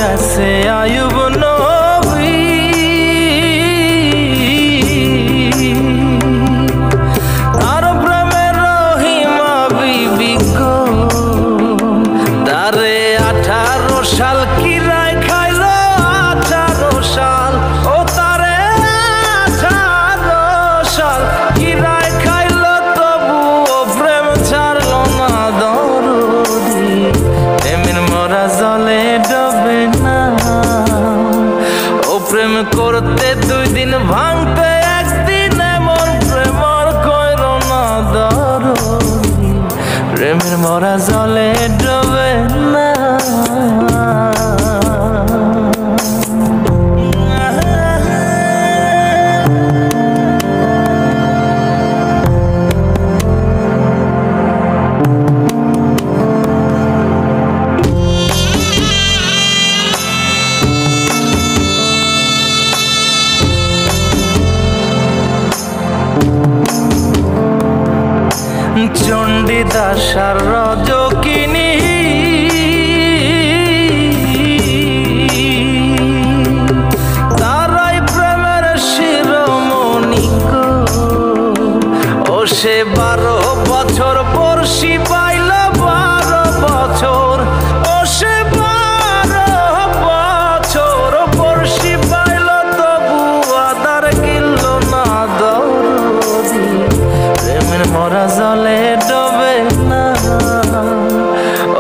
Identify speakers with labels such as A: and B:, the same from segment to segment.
A: গেছে আয়ুব নবী, তার প্রেমের রহিমা বিবি গো, তারে 18 সাল কিরায় খাইলো 18 সাল, ও তারে 18 সাল কিরায় খাইলো, তবু ও প্রেম ছাড়লো না দরদি। প্রেমের মরা জলে ডবে না, ও প্রেম করতে 2 দিন ভাঙতে 1 দিন, এমন প্রেমর কইরো না দরদি। প্রেমের মরা জলে ডবে না। চণ্ডীদাস আর রজকিনী তারাই প্রেমের শিরোমণি গো, ও সে 12 বছর বর্ষি পাইল 12 বছর, ও সে 12 বছর বর্ষি পাইল, তবু আদার গিল না দরদি। প্রেমের মরা জলে ডবে না,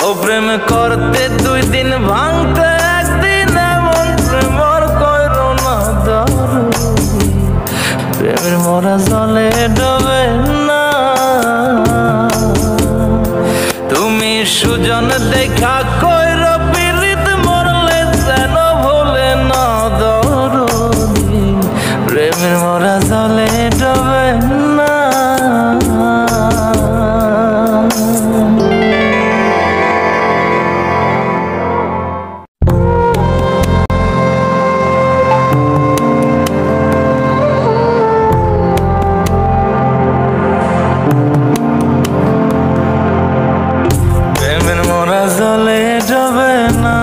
A: ও প্রেম করতে 2 দিন ভাঙতে 1 দিন, এমন প্রেমর কইরো না দরদি। প্রেমের মরা জলে ডবে না। তুমি সুজন দেখা কইরো পীড়িত, মরলে যেন ভুলে না দরদি। প্রেমের মরা জলে ডবে না। প্রেমের মরা জলে ডবে না,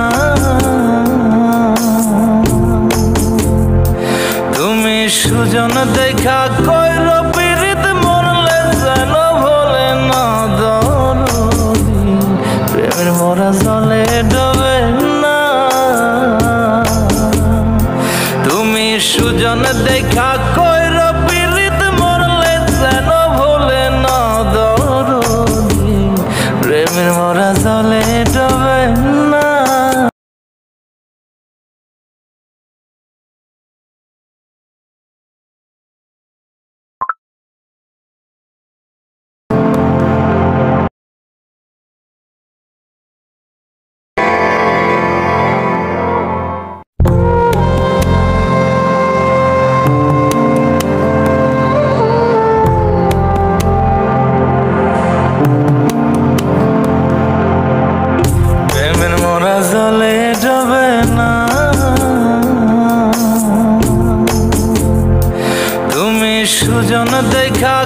A: তুমি সুজন দেখা কইরো পীড়িত, মরলে যেন ভোলে না দরদি। প্রেমের মরা জলে ডবে না, তুমি সুজন দেখা কইরো পীড়িত, মরলে যেন ভোলে না দরদি। প্রেমের মরা জলে ডবে না। প্রেমের মরা জলে ডবে না, তুমি সুজন দেখা